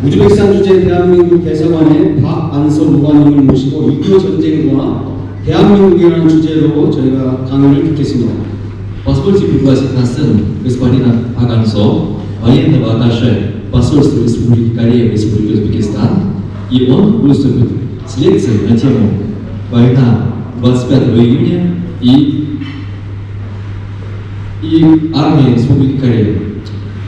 우즈베키스탄 주재 대한민국 대사관의 박안서 무관님을 모시고 6.25 전쟁과 대한민국이라는 주제로 저희가 강의를 듣겠습니다. Позвольте пригласить на сцену господина Аганцо, военного атташе посольства Республики Корея в Республике Узбекистан, и он выступит с лекцией на тему «Война 25 июня и армия Республики Корея».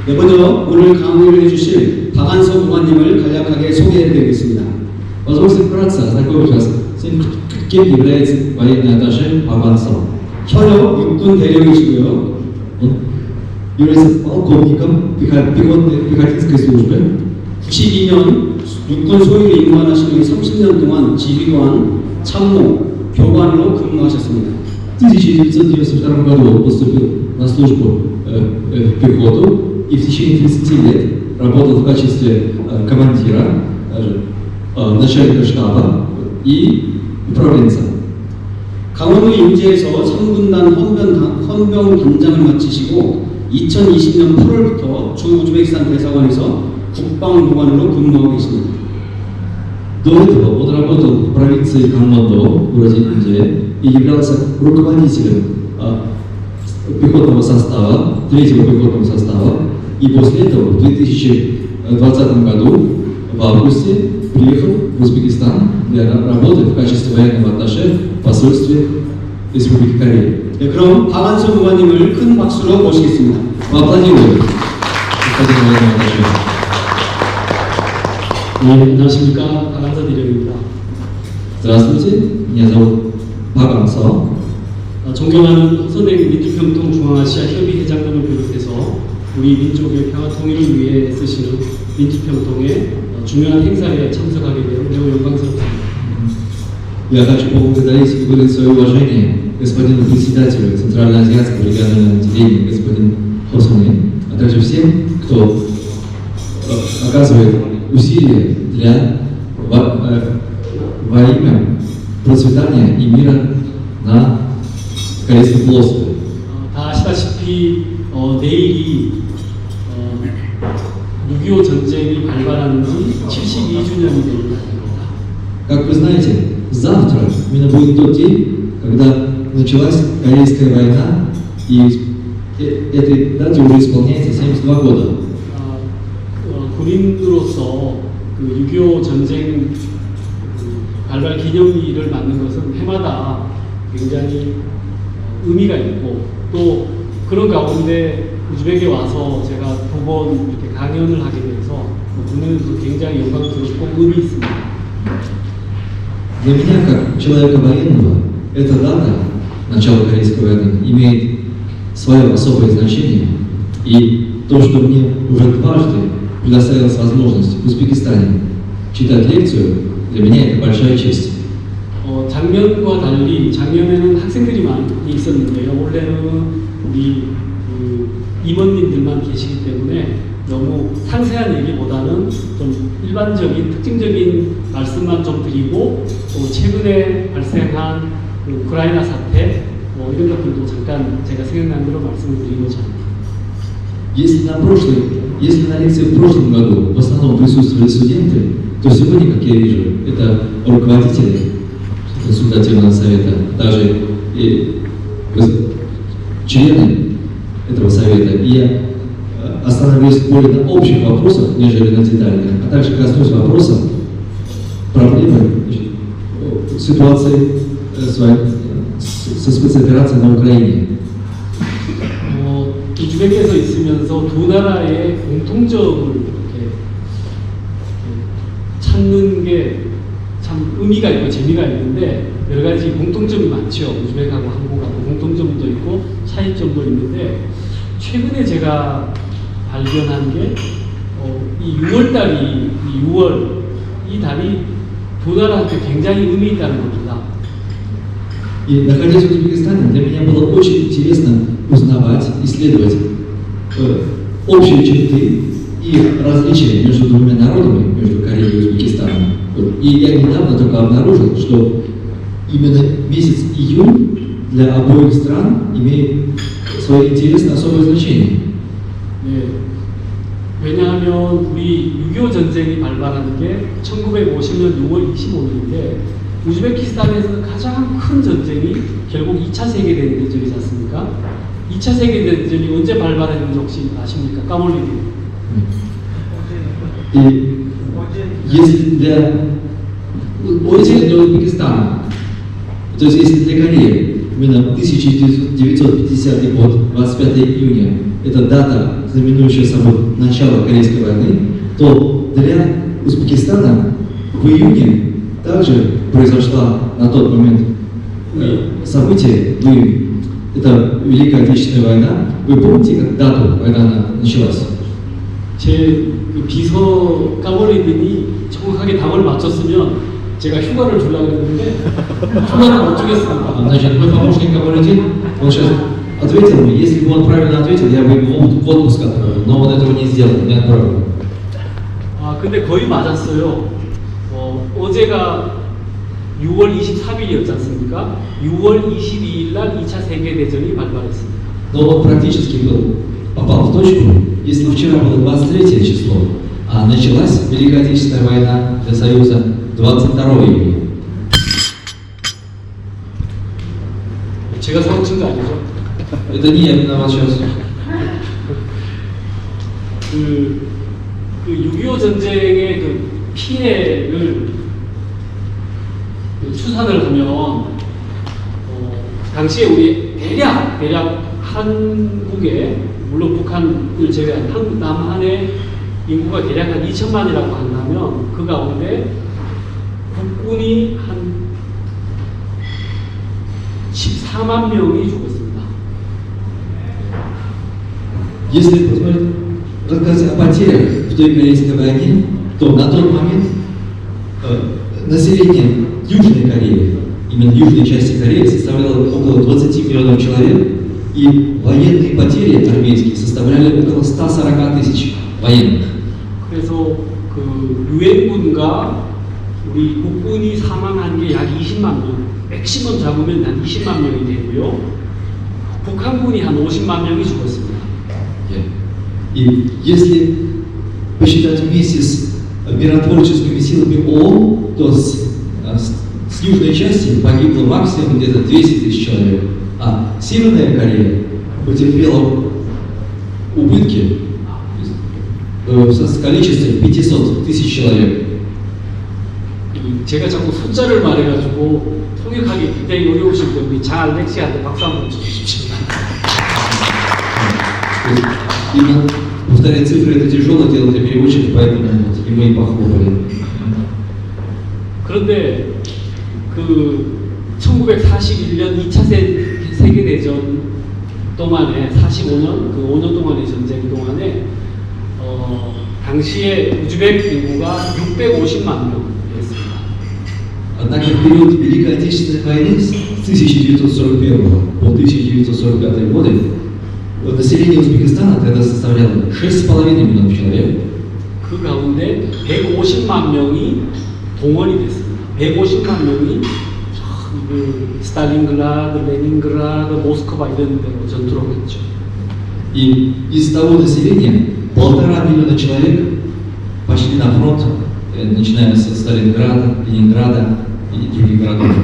네, 먼저 오늘 강의를 해주실 박안서 무관님을 간략하게 소개해드리겠습니다. Позвольте вкратце ознакомить вас с тем, кем является военный атташе Аганцо. 현역 육군 대령이시고요. Он является полковником пехотинской службы. 92년 육군 소위를 임관하시는 30년 동안 지휘관, 참모, 교관으로 근무하셨습니다. В 1992 году он поступил на службу в пехоту и в течение 30 лет работал в качестве командира, начальника штаба и управленца. 강원도 인제에서 3군단 헌병 단장을 마치시고 2020년 8월부터 주우즈베키스탄 대사관에서 국방무관으로 근무하고 계십니다. До этого он работал в провинции Канмондо, в городе Инже, и являлся руководителем пехотного состава, 3-го пехотного состава, и после этого в 2020 году, в августе, приехал в Узбекистан для работы в качестве военного атташе в посольстве Республики Корея. 네, 그럼 박안서 무관님을 큰 박수로 모시겠습니다. Поаплодируем господину военному атташе. 네, 안녕하십니까. 박안서 대령입니다. Здравствуйте, меня зовут Пак Анцо. 존경하는 호선행 민주평통 중앙아시아 협의 회장 등을 비롯해서 우리 민족의 평화 통일을 위해 쓰시는 민주평통의 중요한 행사에 참석하게 되어 매우 영광스럽습니다. Я хочу поблагодарить и выразить свое уважение господину председателю Центральноазиатского регионального отделения, господину Хосуне, а также всем, кто оказывает усилия во имя процветания и мира на Корейском полуострове. 다 아시다시피 내일이 6.25 전쟁이 발발한 지 72주년이 되는 날입니다. Как вы знаете, завтра именно будет тот день, когда началась Корейская война, и этой дате уже исполняется 72 года. 군인으로서 그 6.25 전쟁 발발 기념일을 맞는 것은 해마다 굉장히 의미가 있고 또 그런 가운데 우즈벡에 와서 제가 2번 이렇게 강연을 하게 돼서 듣는 굉장히 영광스럽고 의미 있습니다. Для меня, как человека военного, эта дата, начала Корейской войны, имеет свое особое значение. И то, что мне уже дважды предоставилась возможность в Узбекистане читать лекцию, для меня это большая честь. 작년과 달리 작년에는 학생들이 많이 있었는데요. 올해는 우리 임원님들만 계시기 때문에 너무 상세한 얘기보다는 좀 일반적인 특징적인 말씀만 좀 드리고 또 최근에 발생한 그 우크라이나 사태 이런 것들도 잠깐 제가 생각난 대로 말씀을 드리고자 합니다. Если на лекции в прошлом году в основном присутствовали студенты, то сегодня, как я вижу, это руководители консультативного совета, также и члены этого совета. И я остановлюсь более на общих вопросах, нежели на детальных, а также коснусь вопросов проблемы ситуации со спецоперацией на Украине. 우즈벡에서 있으면서 두 나라의 공통점을 이렇게 찾는 게 참 의미가 있고 재미가 있는데 여러 가지 공통점이 많죠. 우즈벡하고 한국하고 공통점도 있고 차이점도 있는데 최근에 제가 발견한 게 이 6월 달이 이 6월 이 달이 두 나라한테 굉장히 의미 있다는 겁니다. И находясь в Узбекистане, для меня было очень интересно узнавать, исследовать общие черты и различия между двумя народами, между Кореей и Узбекистаном. И я недавно только обнаружил, что именно месяц июнь для обоих стран имеет свое интересное особое значение. 네. 왜냐하면 우리 6.25 전쟁이 발발한 게 1950년 6월 25일인데 우즈베키스탄에서 가장 큰 전쟁이 결국 2차 세계대전이지 않습니까? 2차 세계대전이 언제 발발했는지 혹시 아십니까? 까몰리님. И если для Узбекистана, то есть если для Кореи именно 1950 год, 25 июня, это дата, знаменующая собой начало Корейской войны, то для Узбекистана в июне также произошла на тот момент событие в июне. Это Великая Отечественная война. Вы помните, как дату война началась? 제 비서 까몰리님이 정확하게 답을 맞췄으면 제가 휴가를 주려고 했는데 휴가를 못 주겠습니다. Значит, мой помощник Камалетин, он сейчас ответил мне, если бы он правильно ответил, я бы его в отпуск отправил, но он этого не сделал, не отправил. 아 근데 거의 맞았어요. 어제가 6월 23일이었지 않습니까? 6월 22일 날 2차 세계대전이 발발했습니다. Но он практически попал в точку, если вчера было 23 число, а началась Великая Отечественная война для Союза 22 июня. 제가 사고친 거 아니죠? Это не я виноват сейчас. 그 6.25 전쟁의 그 피해를 추산을 하면 당시에 우리 대략 한국에 물론 북한을 제외한 남한의 인구가 대략 한 2천만이라고 한다면 그 가운데 국군이 한 14만 명이 죽었습니다. Если посмотреть, рассказать о потерях в той Корейской войне, то на тот момент население Южной Кореи, именно южной части Кореи, составляло около 20 миллионов человек, и военные потери армейские составляли около 140 тысяч военных. 그래서 그 유엔군과 우리 국군이 사망한 게 약 20만 명, 맥시멈 잡으면 한 20만 명이 되고요. 북한군이 한 50만 명이 죽었습니다. И если посчитать вместе с миротворческими силами ООН, то с южной части погибло максимум где-то 200 тысяч человек, а Северная Корея потерпела убытки с количеством 500 тысяч человек. 제가 자꾸 숫자를 말해가지고 통역하기 굉장히 어려우실 때 우리 장 알렉시한테 박수 한번 주십시오. Именно повторять цифры это тяжело дело для переводчика, поэтому вот, и мы и похлопали. 그런데 그 1941년 2차 세계대전 동안에 45년 그 5년 동안의 전쟁 동안에 당시에 우즈벡 인구가 650만 명이었습니다. Однако в период Великой Отечественной войны с 1941 по 1945 годы население Узбекистана тогда составляло 6,5 миллионов человек. 그 가운데 150만 명이 동원이 됐습니다. 150만 명이 그 스탈린그라드, 레닌그라드, 모스크바 이런 데로 전투를 했죠. И из того населения 1,5 миллиона человек пошли на фронт, начиная со Сталинграда, Ленинграда и других городов.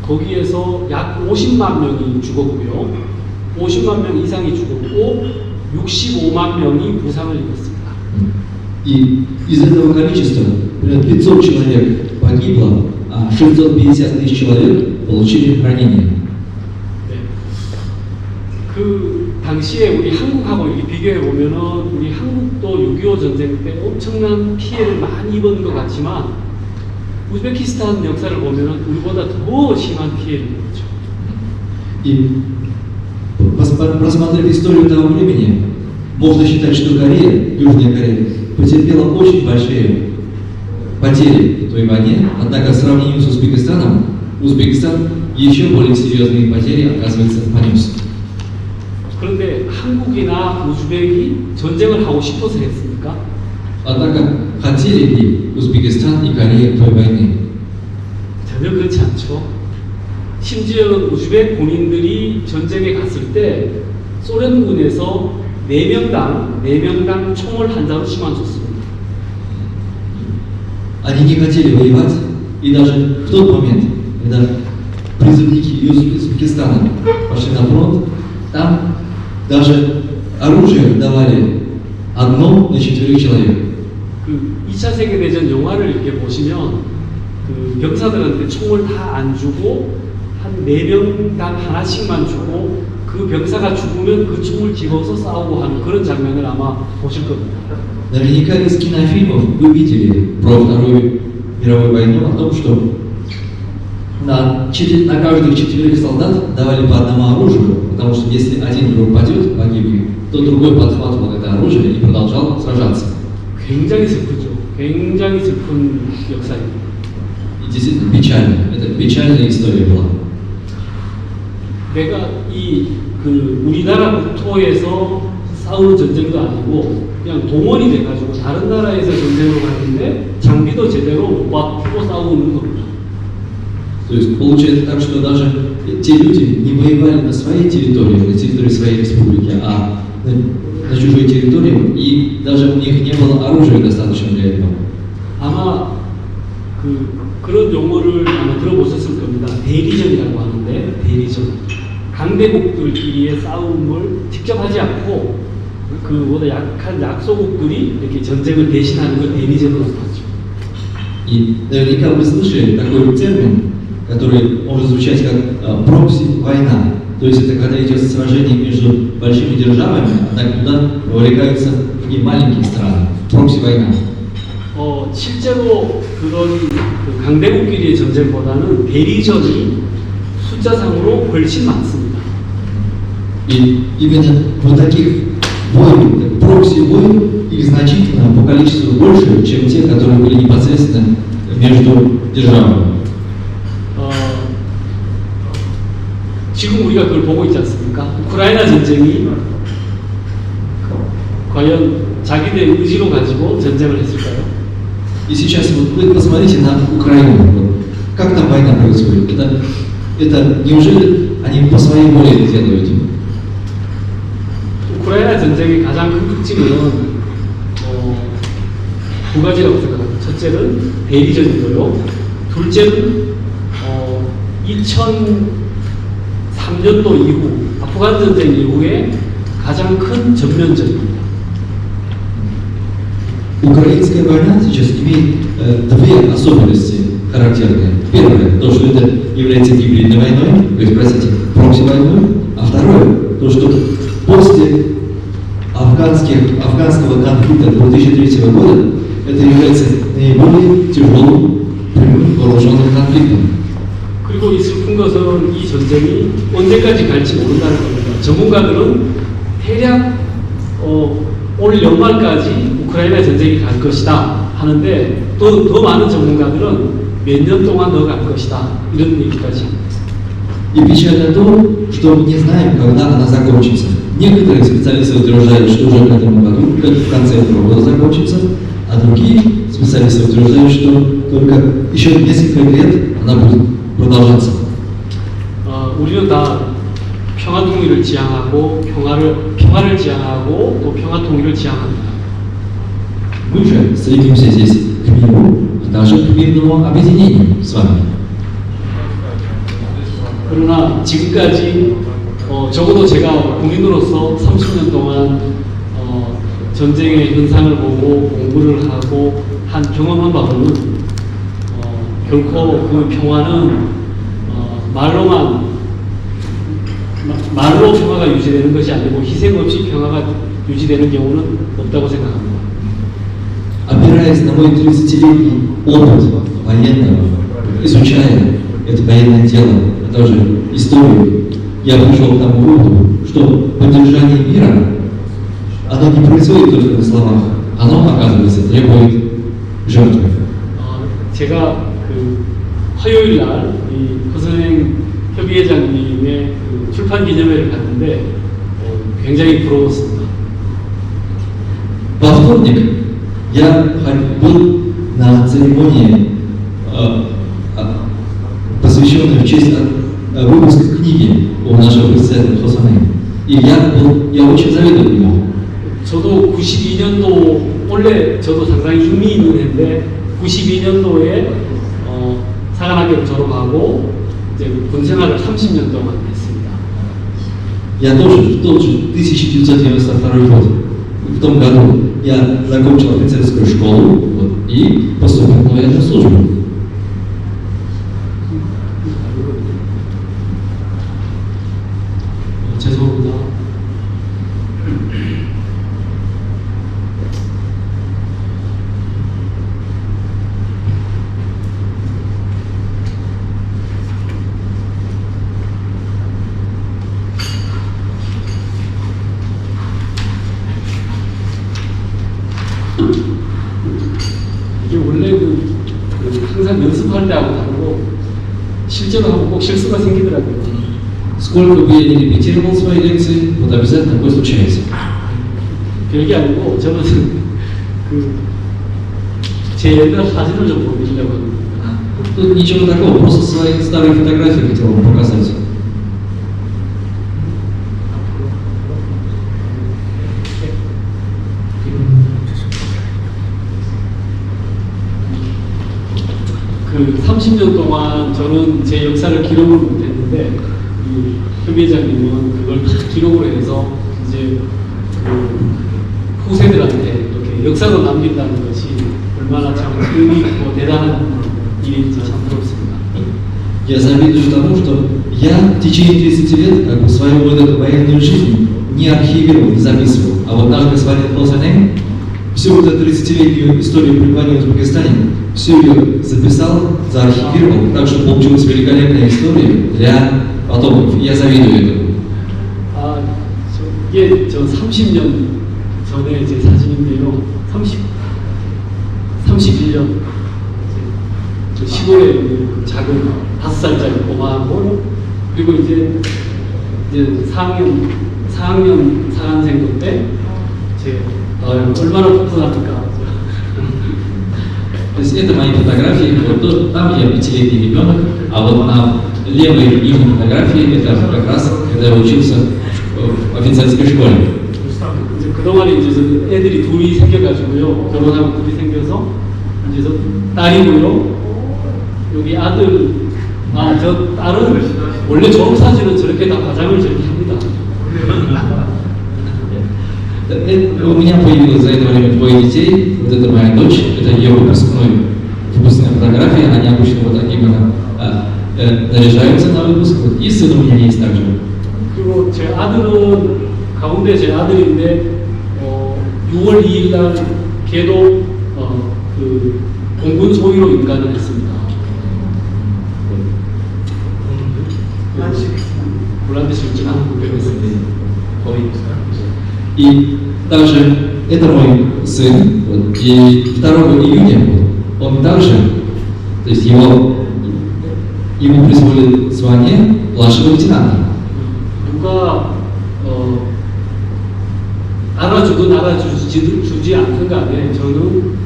거기에서 약 50만 명이 죽었고요. 50만 명 이상이 죽었고 65만 명이 부상을 입었습니다. И из этого количества 500 человек погибло, а 650 тысяч человек получили ранения. 네. 그 당시에 우리 한국하고 이렇게 비교해 보면은 우리 한국도 6.25 전쟁 때 엄청난 피해를 많이 입은 것 같지만 우즈베키스탄 역사를 보면은 우리보다 더 심한 피해를 입었죠. И просмотрев историю того времени, можно считать, что Корея, Южная Корея, потерпела очень большие потери в той войне, однако в сравнении с Узбекистаном, Узбекистан еще более серьезные потери, оказывается, понес. 그런데 한국이나 우즈벡이 전쟁을 하고 싶어서 했습니까? Однако, хотели ли Узбекистан и Корея той войны? 전혀 그렇지 않죠. 심지어 우즈벡 군인들이 전쟁에 갔을 때 소련군에서 4명당 총을 한 자루씩만 줬습니다. Они не хотели воевать, и даже в тот момент, когда призывники из Узбекистана пошли на фронт, там даже оружие давали одно на 4 человек. 그 2차 세계대전 영화를 이렇게 보시면 그 병사들한테 총을 다 안 주고 한 4명당 하나씩만 주고 그 병사가 죽으면 그 총을 집어서 싸우고 하는 그런 장면을 아마 보실 겁니다. Наверняка из кинофильмов вы видели про Вторую мировую войну о том, что на каждых 4 солдат давали по одному оружию, потому что если один вдруг падет, погибнет, то другой подхватывал это оружие и продолжал сражаться. 굉장히 슬프죠. 굉장히 슬픈 역사입니다. И действительно печально. Это печальная история была. 내가 그 우리나라 국토에서 싸우는 전쟁도 아니고 그냥 동원이 돼가지고 다른 나라에서 전쟁을 하는데 장비도 제대로 못 받고 싸우는 겁니다. То есть получается так, что даже те люди не воевали на своей территории, на территории своей республики, а на чужой территории, и даже у них не было оружия достаточно для этого. 아마 그런 용어를 아마 들어보셨을 겁니다. 대리전이라고 하는데 대리전. 강대국들끼리의 싸움을 직접 하지 않고 그보다 약한 약소국들이 이렇게 전쟁을 대신하는 걸 대리전으로 하죠. И наверняка вы слышали такой термин, который может звучать как прокси-война. То есть это когда идет сражение между большими державами, однако туда вовлекаются и маленькие страны. Прокси-война. 실제로 그런 그 강대국끼리의 전쟁보다는 대리전이 숫자상으로 훨씬 많습니다. И именно вот таких войн, прокси-войн, их значительно по количеству больше, чем те, которые были непосредственно между державами. 지금 우리가 그걸 보고 있지 않습니까? 우크라이나 전쟁이 과연 자기들의 의지로 가지고 전쟁을 했을까요? И сейчас вот вы посмотрите на Украину, вот, как там война происходит. Это неужели они по своей воле это делают? 우크라이나 전쟁의 가장 큰 특징은 두 가지라고 생각합니다. 첫째는 대리전이고요. 둘째는 2003년도 이후 아프간 전쟁 이후에 가장 큰 전면전입니다. Украинская война сейчас имеет две особенности характерные. Первое, то, что это является гибридной войной, то есть, простите, прокси-войной. А второе, то, что после афганского конфликта 2003 года это является наиболее тяжелым прямым вооруженным конфликтом. 그리고 이 슬픈 것은 이 전쟁이 언제까지 갈지 모른다는 겁니다. 전문가들은 대략 올 연말까지 우크라이나 전쟁이 갈 것이다 하는데 더 많은 전문가들은 몇 년 동안 더 갈 것이다 이런 얘기까지 합니다. И печально то, что мы не знаем, когда она закончится. Некоторые специалисты утверждают, что уже к этому году, как в конце этого года закончится, а другие специалисты утверждают, что только еще несколько лет она будет продолжаться. 우리는 다 평화 통일을 지향하고 평화를 지향하고 또 평화 통일을 지향합니다. Мы же стремимся здесь к миру, а также к мирному объединению с вами. 그러나 지금까지 적어도 제가 국민으로서 30년 동안 전쟁의 현상을 보고 공부를 하고 한 경험한 바로는 결코 그 평화는 말로 평화가 유지되는 것이 아니고 희생 없이 평화가 유지되는 경우는 없다고 생각합니다. Опираясь на мой 30-летний опыт военного, изучая это военное дело, а также историю, я пришел к тому выводу, что поддержание мира, оно не происходит только на словах, оно, оказывается, требует жертвы. 제가 그 화요일 날 이 허선행 협의회장님의 그 출판 기념회를 갔는데 굉장히 부러웠습니다. Во вторник я был на церемонии, посвященной в честь выпуска книги у нашего председателя Хосаны. И я очень завидую ему. 저도 92년도 원래 저도 상당히 의미 있는 해인데 92년도에 사관학교를 졸업하고 이제 군 생활을 30년 동안 했습니다. Я тоже в тот же 1992 год. В том году я закончил офицерскую школу вот, и поступил на военную службу. 죄송합니다. 이게 원래 항상 연습할 때하고 다르고 실제로 하면 꼭 실수가 생기더라고요. Сколько бы я ни репетировал свои лекции, вот обязательно такое случается. 별게 아니고 저는 제 옛날 사진을 좀 보여드리려고 합니다. Тут ничего такого, просто свои старые фотографии хотел вам показать. 그 30년 동안 저는 제 역사를 기록을 못했는데 협의장님은 그걸 다 기록을 해서 이제 그 후세들한테 이렇게 역사로 남긴다는 것이 얼마나 참 의미 있고 대단한 일인지 참 부럽습니다. Я завидую тому, что я в течение 30 лет как бы, свою вот эту военную жизнь не архивировал, не записывал. А вот наш господин Холсанен всю вот эту 30-летнюю историю пребывания в Узбекистане, всю ее записал, заархивировал, так что получилась великолепная история для потомков. Я завидую этому. 이게 저 30년 전에 제 사진인데요. 31년 그 시골에 그 작은 5살짜리 꼬마하고 그리고 이제 4학년 4학년생도 때 제 얼마나 풋풋합니까? То есть это мои фотографии, вот тут, там я 5-летний ребенок, а вот на левой его фотографии это как раз когда я учился в офицерской школе. 이제 그동안에 이제 애들이 둘이 생겨가지고요. 결혼하고 둘이 생겨서 이제 저 딸이고요. 여기 아들, 저 딸은 원래 졸업사진은 저렇게 다 화장을 저렇게 합니다. У меня появилось за это время двое детей. Вот это моя дочь, это ее выпускная фотография. Они обычно вот так именно наряжаются на выпуск. Вот. И сын у меня есть также. 그리고 제 아들은 가운데 제 아들인데 6월 2일 날 걔도 그 공군 소위로 임관을 했습니다. 곤란되실지 않은 구별했습니다. И также это мой сын. Вот, и 2 июня вот, он также, то есть ему присвоили звание младшего лейтенанта. 누가 알아주든 알아주지 않든 간에 저는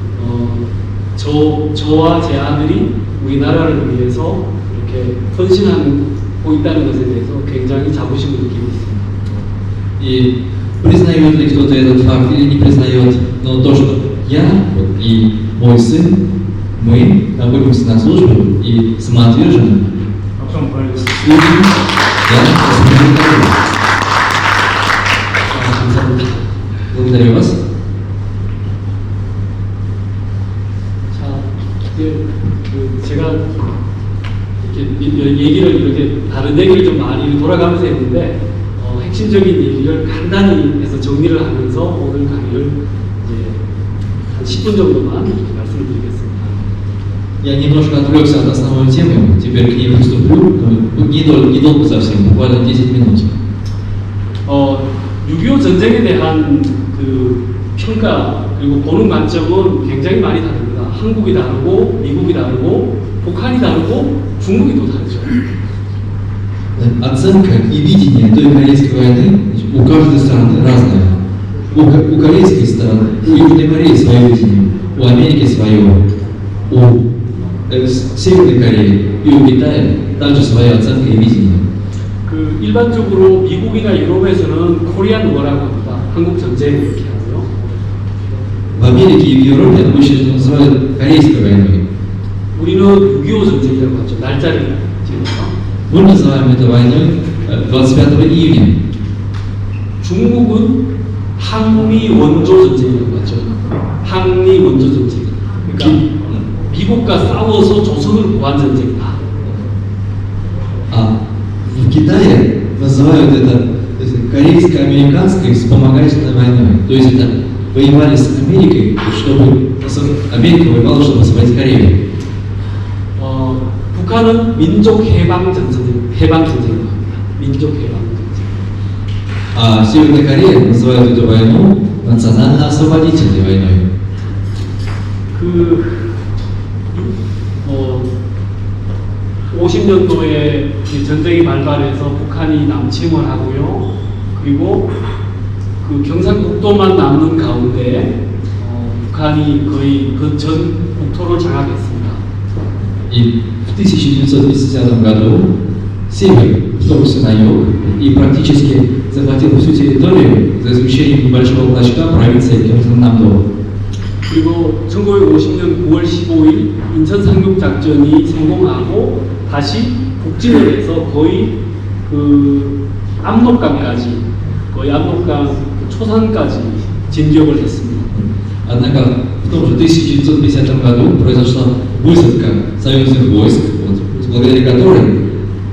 저와 제 아들이 우리나라를 위해서 이렇게 헌신하고 있다는 것에 대해서 굉장히 자부심을 느끼고 있습니다. И признает ли кто-то этот факт или не признает, но то, что я вот, и мой сын, мы находимся на службе и самоотверженно служим, я вас 감사합니다. благодарю вас. 자, 이제 제가 이렇게 얘기를 이렇게 다른 얘기를 좀 많이 돌아가면서 했는데 핵심적인 얘기를 간단히 해서 정리를 하면서 오늘 강의를 이제 한 10분 정도만 말씀을 드리겠습니다. Я немножко отвлекся от основной темы, теперь к ней приступлю, но недолго совсем, буквально 10 минут. 6.25 전쟁에 대한 그 평가 그리고 보는 관점은 굉장히 많이 다릅니다. 한국이 다르고 미국이 다르고 북한이 다르고 중국이 또 다르죠. Оценка и видение той корейской войны у каждой страны разная. У корейской стороны, у Южной Кореи свое видение, у Америки свое, у Северной Кореи и у Китая также своя оценка и видение. 그 일반적으로 미국이나 유럽에서는 코리안 워라고 합니다. 한국 전쟁 이렇게 하고요. Америке и в Европе обычно это называют Корейской войной. 우리는 6.25 전쟁이라고 하죠. 날짜를 지어서. Мы называем это войной 25 июня. 중국은 항미 원조 전쟁이라고 하죠. 항미 원조 전쟁. 그러니까 미국과 싸워서 조선을 구한 전쟁이다. А в Китае называют это то есть, корейско-американской вспомогательной войной. То есть это воевали с Америкой, чтобы Америка воевала, чтобы освободить Корею. 북한은 민족 해방 전쟁이라고 합니다. 민족 해방 전쟁. А Северная Корея называют эту войну национально-освободительной войной. 그 50년도에 전쟁이 발발해서 북한이 남침을 하고요. 그리고 그 경상북도만 남는 가운데 북한이 거의 그 전 국토를 장악했습니다. И в 1950 году Север вторгся на юг и практически захватил всю территорию, за исключением небольшого клочка провинции Кёнсан-Намдо. 그리고 1950년 9월 15일 인천 상륙작전이 성공하고 다시 북진을 해서 거의 그 압록강까지 거의 압록강 초산까지 진격을 했습니다. Однако в том же 1950 году произошла высадка союзных войск, благодаря которой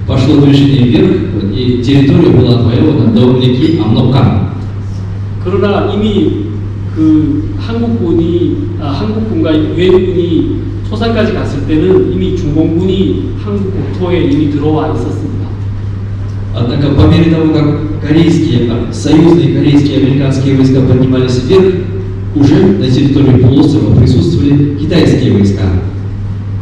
пошло движение вверх, и территория была отвоевана до реки Амноккам. 그러나 이미 그 한국군과 유엔군이 초산까지 갔을 때는 이미 중공군이 한국 국토에 이미 들어와 있었습니다. Однако по мере того, как союзные корейские и американские войска поднимались вверх, уже на территории полуострова присутствовали китайские войска.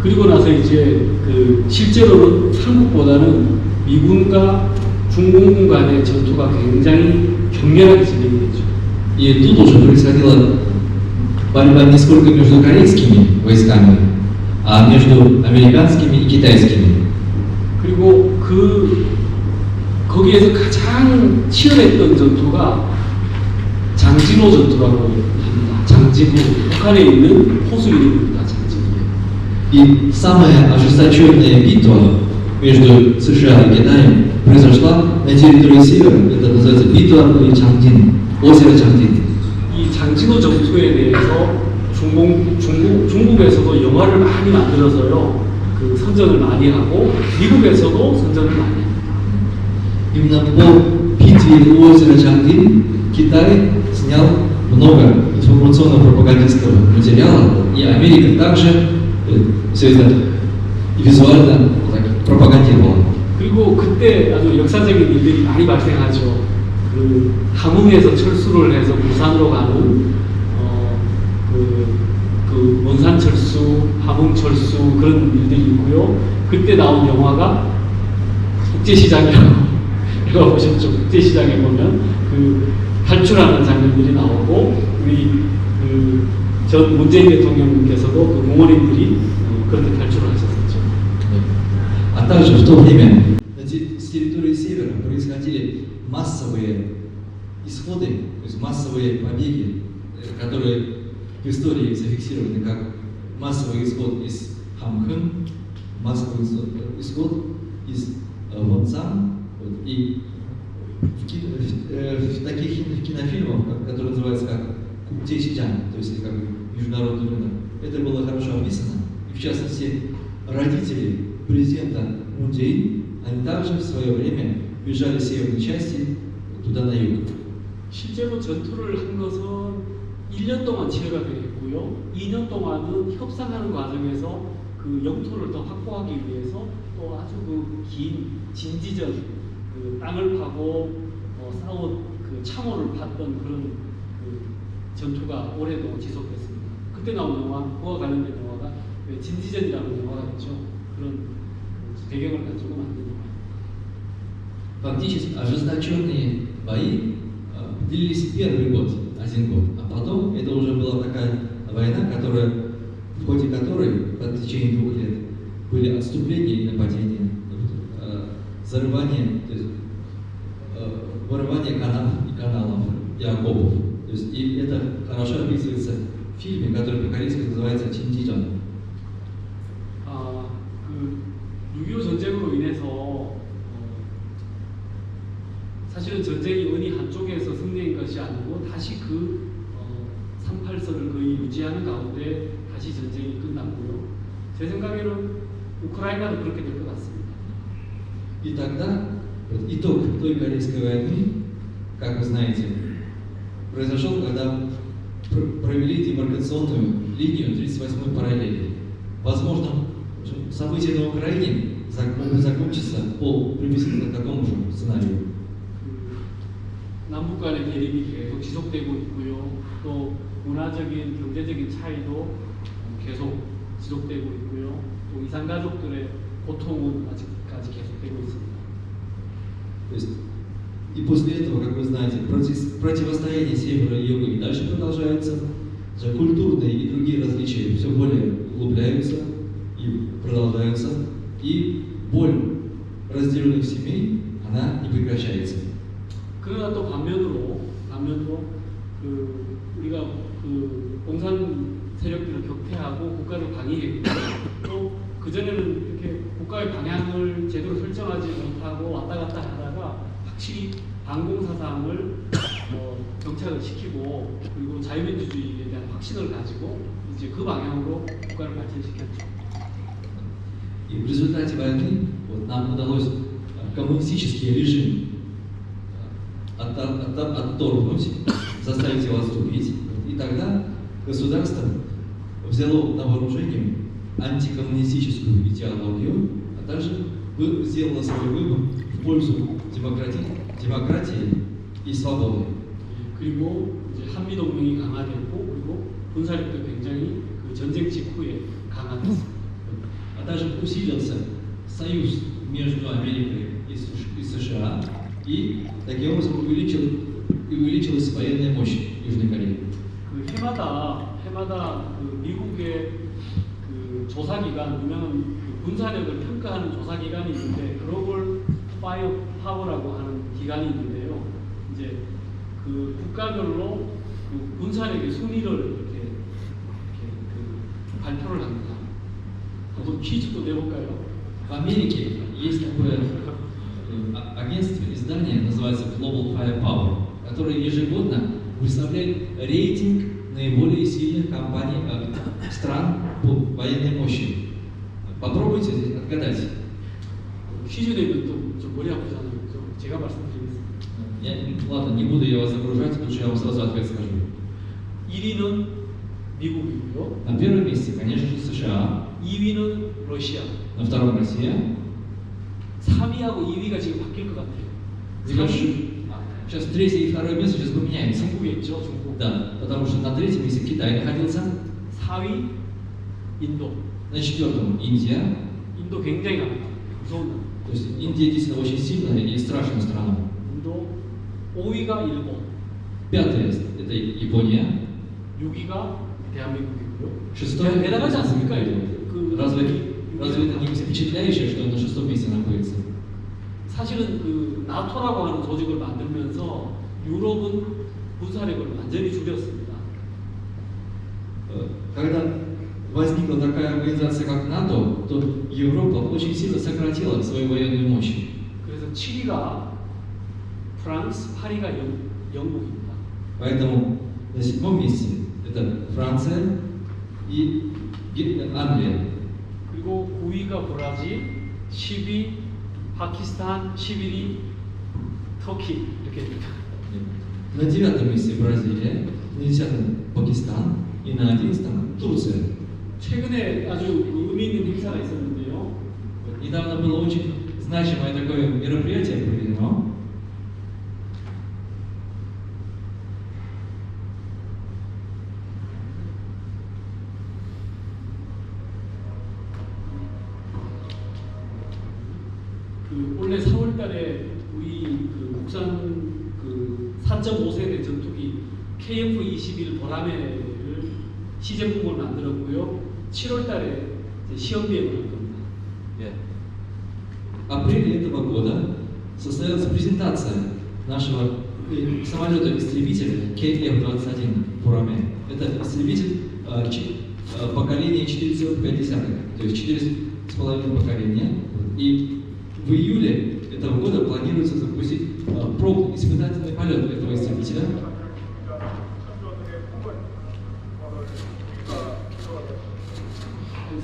그리고 나서 이제 그 실제로는 한국보다는 미군과 중공군 간의 전투가 굉장히 격렬하게 진행됐죠. И тут уже происходила борьба не сколько между корейскими войсками, а между американскими и китайскими. 그리고 거기에서 가장 치열했던 전투가 장진호 전투라고 합니다. 장진호, 북한에 있는 호수 이름입니다. 장진호. И самая ожесточенная битва между США и Китаем произошла на территории Севера. Это называется битва при Чангдин, озеро Чангдин. 이 장진호 전투에 대해서 중국에서도 영화를 많이 만들어서요. 그 선전을 많이 하고 미국에서도 선전을 많이 합니다. Именно по битве у озера Чангдин Китай снял много информационно-пропагандистского материала, и Америка также все это визуально так, пропагандировала. 그리고 그때 아주 역사적인 일들이 많이 발생하죠. 그 함흥에서 철수를 해서 부산으로 가는 그 원산 철수, 함흥 철수 그런 일들이 있고요. 그때 나온 영화가 국제시장이라고 읽어보셨죠? 국제시장에 보면 그 탈출하는 장면들이 나오고 우리 전 문재인 대통령께서도 그 공원인들이 그렇게 탈출을 하셨었죠. А также в то время с территории Севера происходили массовые исходы, то есть массовые побеги, которые в истории зафиксированы как массовый исход из Хамхын, массовый исход из Вонсан, и в таких кинофильмах, которые называются как Кукче-Сичан, то есть как международный рынок, это было хорошо описано. И в частности, родители президента Мун Чже Ин, они также в свое время бежали с северной части туда на юг. 실제로 전투를 한 것은 1년 동안 치열하게 했고요. 2년 동안은 협상하는 과정에서 그 영토를 더 확보하기 위해서 또 아주 그 긴 진지전, 그 땅을 파고 싸운 그 참호를 팠던 그런 그 전투가 오래동안 지속됐습니다. 그때 나온 영화, 그와 관련된 영화가 진지전이라는 영화가 있죠. 그런 배경을 가지고 만든 영화. Фактически ожесточенные бои длились первый год, 1 год, а потом это уже была такая война, в ходе которой в течение 2 лет были отступления и нападения, зарывание, то есть вырывание каналов и окопов. То есть, и это хорошо описывается фильме, который по-корейски называется «Чин지전». 그 6.25 전쟁으로 인해서 사실은 전쟁이 어느 한쪽에서 승리한 것이 아니고 다시 그 38선을 거의 유지하는 가운데 다시 전쟁이 끝났고요. 제 생각에는 우크라이나도 그렇게 될 것 같습니다. И тогда вот, итог той Корейской войны, как вы знаете, произошел, когда провели демаркационную линию 38-й параллели. Возможно, события на Украине могут закончиться по приблизительно такому же сценарию. 남북 간의 대립이 계속 지속되고 있고요. 또 문화적인, 경제적인 차이도 계속 지속되고 있고요. 또 이산 가족들의 고통은 아직까지 계속되고 있습니다. То есть, и после этого, как вы знаете, противостояние севера и юга и дальше продолжается, же культурные и другие различия все более углубляются и продолжаются, и боль разделенных семей, она не прекращается. 그러나 또 반면으로 우리가 공산 세력들을 격퇴하고 국가를 방위했고 또 그전에는 이렇게 국가의 방향을 제대로 설정하지 못하고 왔다 갔다 하다가 확실히 반공사상을 정착을 시키고 그리고 자유민주주의에 대한 확신을 가지고 이제 그 방향으로 국가를 발전시켰죠. И в результате войны вот, нам удалось коммунистический режим отторгнуть, заставить его отступить. И тогда государство взяло на вооружение антикоммунистическую идеологию, а также сделало свой выбор в пользу демократии и свободы. 그리고 이제 한미 동맹이 강화됐고 그리고 군사력도 굉장히 그 전쟁 직후에 강화됐습니다. А также усилился союз между Америкой и США, и таким образом увеличилась военная мощь Южной Кореи. 그 해마다 그 미국의 그 조사기관 유명한 그 군사력을 평가하는 조사기관이 있는데 글로벌 파이어파워라고 하는 기관이 있는데요. 이제 그 국가별로 그 군사력의 순위를 이렇게 그 발표를 합니다. 한번 퀴즈도 내볼까요? В Америке есть такое агентство, издание, называется Global Firepower, которое ежегодно выставляет рейтинг наиболее сильных компаний стран по военной мощи. Попробуйте отгадать. 퀴즈 내면 또 좀 머리 아프잖아요. 제가 말씀드리겠습니다. Ладно, не буду я вас загружать, лучше я вам сразу ответ скажу. 1위는 미국이고요. На первом месте, конечно же, США. 2위는 러시아. На втором Россия. 3위하고 2위가 지금 바뀔 것 같아요. Сейчас третье и второе место сейчас поменяемся. 중국이겠죠, 중국. Да, потому что на третьем месте Китай находился. 4위 인도. На четвертом Индия. 인도 굉장히 강합니다. 무서운 나라. То есть Индия действительно очень сильная и страшная страна. 인도 5위가 일본. Пятое это Япония. 6위가 대한민국이고요. Шестое. 대단하지 않습니까? Разве это не впечатляюще, что он на шестом месте находится? 사실은 그 나토라고 하는 조직을 만들면서 유럽은 군사력을 완전히 줄였습니다. Когда возникла такая организация, как НАТО, то Европа очень сильно сократила свою военную мощь. 그래서 7위가 프랑스, 8위가 영국입니다. Поэтому на седьмом месте это Франция и Англия. 그리고 9위가 브라질, 10위 파키스탄, 11위 터키 이렇게 됩니다. На девятом месте Бразилия, на десятом Пакистан и на одиннадцатом Турция. 최근에 아주 의미 있는 행사가 있었는데요. Недавно было очень значимое такое мероприятие проведено. 그 올해 4월달에 우리 그 국산 그 4.5세대 전투기 KF-21 보라매를 시제품을 만들었고요. 7월달에 시험 비행을 할 겁니다. В апреле этого года состоялась презентация нашего самолета-истребителя KF-21 Бураме. Это истребитель поколения 4,5, то есть 4,5 поколения. И в июле этого года планируется запустить испытательный полет этого истребителя.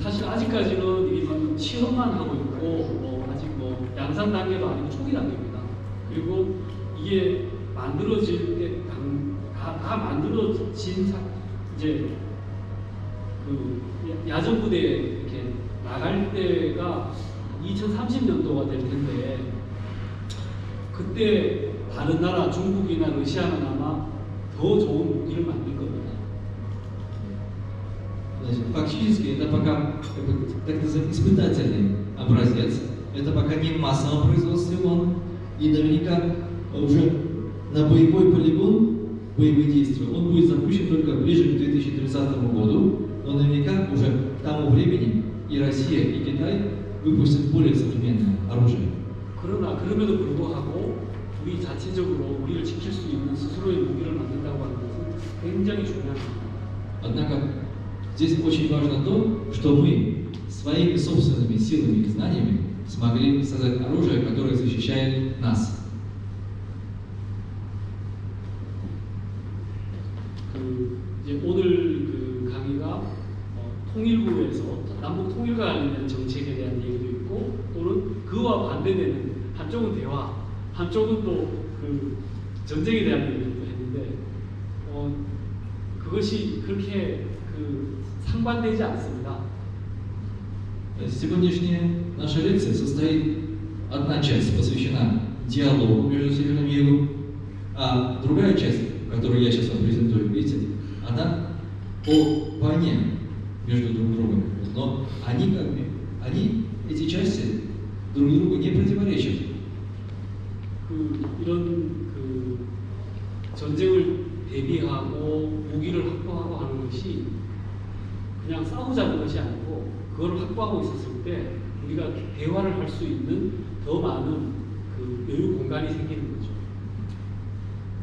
사실 아직까지는 이게 지금 시험만 하고 있고 아직 양산 단계도 아니고 초기 단계입니다. 그리고 이게 만들어질 때 다 만들어진 이제 그 야전 부대에 이렇게 나갈 때가 2030년도가 될 텐데 그때 다른 나라 중국이나 러시아는 아마 더 좋은 무기를 만들 겁니다. Значит, фактически это пока так называемый испытательный образец. Это пока не в массовом производстве он. И наверняка уже на боевой полигон, боевые действия, он будет запущен только ближе к 2030 году. Но наверняка уже к тому времени и Россия, и Китай выпустят более современное оружие. 그러나 그럼에도 불구하고 우리 자체적으로 우리를 지킬 수 있는 스스로의 무기를 만든다고 하는 것은 굉장히 중요합니다. Однако здесь очень важно то, что мы своими собственными силами и знаниями смогли создать оружие, которое защищает нас. 이제 오늘 그 강의가 통일부에서 남북 통일과 관련된 정책에 대한 얘기도 있고 또는 그와 반대되는 한쪽은 대화, 한쪽은 또 그 전쟁에 대한 얘기도 했는데 그것이 그렇게 그 상반되지 않습니다. Сегодняшняя наша лекция состоит, одна часть посвящена диалогу между Северным и Югом, а другая часть, которую я сейчас вам презентую, видите, она о войне между друг другом. Но они эти части друг другу не противоречат. 이런 그 전쟁을 대비하고 무기를 확보하고 하는 것이 그냥 싸우자는 것이 아니고 그걸 확보하고 있었을 때 우리가 대화를 할 수 있는 더 많은 그 여유 공간이 생기는 거죠.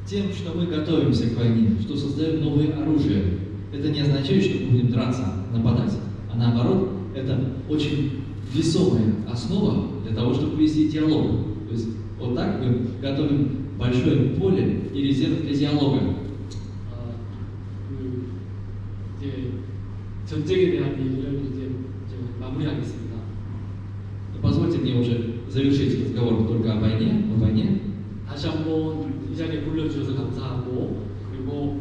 Тем, что мы готовимся к войне, что создаем новое оружие, это не означает, что мы будем драться, нападать. А наоборот, это очень весомая основа для того, чтобы вести диалог. То есть вот так мы готовим большое поле и резерв для диалога. 이제 전쟁에 대한 얘기를 이제 마무리하겠습니다. Позвольте мне уже завершить разговор только о войне. 다시 한번 이 자리에 불러주셔서 감사하고 그리고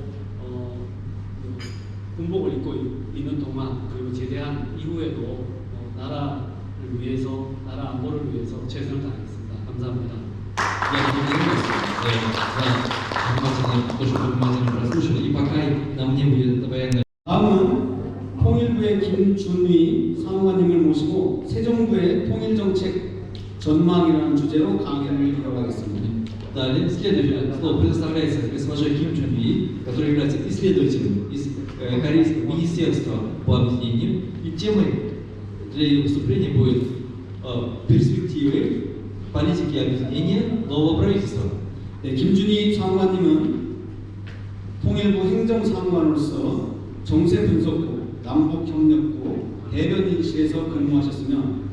군복을 입고 있는 동안 그리고 제대한 이후에도 나라를 위해서 나라 안보를 위해서 최선을 다하겠습니다. 감사합니다. Я благодарю вас за то, что вы внимательно прослушали. И пока на мне будет военная. 다음은 통일부의 김준위 사무관님을 모시고 새 정부의 통일정책 전망이라는 주제로 강의를 이어가겠습니다. Далее, следующее слово предоставляется госпоже Ким Чун Ви, который является исследователем из Корейского министерства по объединению. И темой для ее выступления будет перспективы политики объединения нового правительства. 네, 김준희 사무관님은 통일부 행정사무관으로서 정세분석부, 남북협력부, 대변인실에서 근무하셨으며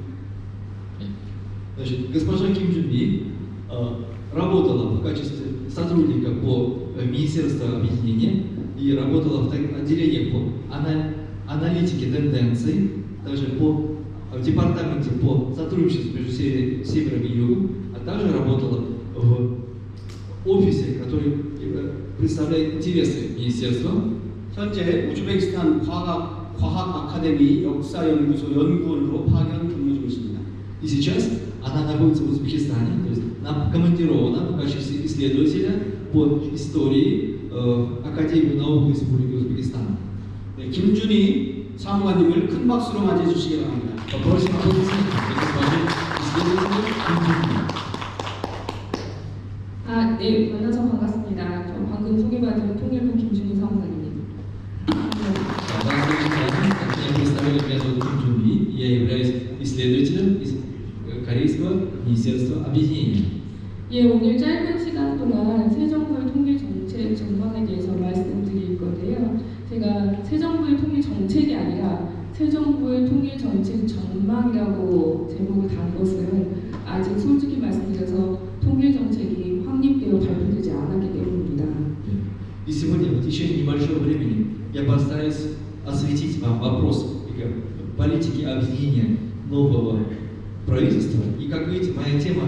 Значит, госпожа Ким Чун Ви работала в качестве сотрудника по Министерству объединения и работала в отделении по аналитике тенденций, также в департаменте по сотрудничеству между Севером и Югом, а также работала в офисе, который представляет интересы министерства. 현재 우즈베키스탄 과학 아카데미 역사연구소 연구원으로 파견 근무 중이십니다. И сейчас она находится в Узбекистане, то есть командирована в качестве исследователя по истории Академии наук Республики Узбекистан. 네, 김준희 사무관님을 큰 박수로 맞이해 주시기 바랍니다. Попросим аплодисменты госпожи исследователя Ким Чун Ви. 네, 만나서 반갑습니다. 저 방금 소개받은 통일부 김준희 사무관입니다. Я представляю, меня зовут Ким Чун Ви, я являюсь исследователем из Корейского министерства объединения. 예, 오늘 짧은 시간 시간 동안 새 정부의 통일 정책 전망에 대해서 말씀드릴 건데요. 제가 새 정부의 통일 정책이 아니라 새 정부의 통일 정책 전망이라고 제목을 단 것은 아직 솔직히 말씀드려서 통일 정책이 확립되어 발표되지 않았기 때문입니다. И сегодня в течение небольшого времени я постараюсь осветить вам вопрос политики объединения нового правительства. И как видите, моя тема,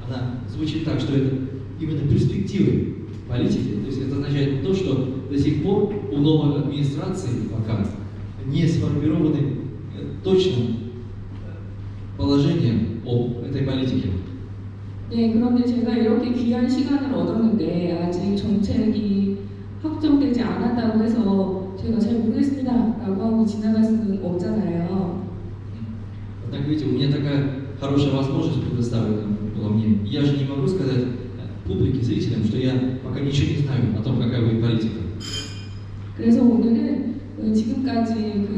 она звучит так, что это именно перспективы политики. То есть это означает то, что до сих пор у новой администрации пока не сформированы точно положения об этой политике. 네, 그런데 제가 이렇게 귀한 시간을 얻었는데 아직 정책이 확정되지 않았다고 해서 제가 잘 모르겠습니다 라고 하고 지나갈 수는 없잖아요. Однако, видите, у меня такая хорошая возможность предоставлена была мне. Я же не могу сказать публике, зрителям, что я пока ничего не знаю о том, какая будет политика. 그래서 오늘은 지금까지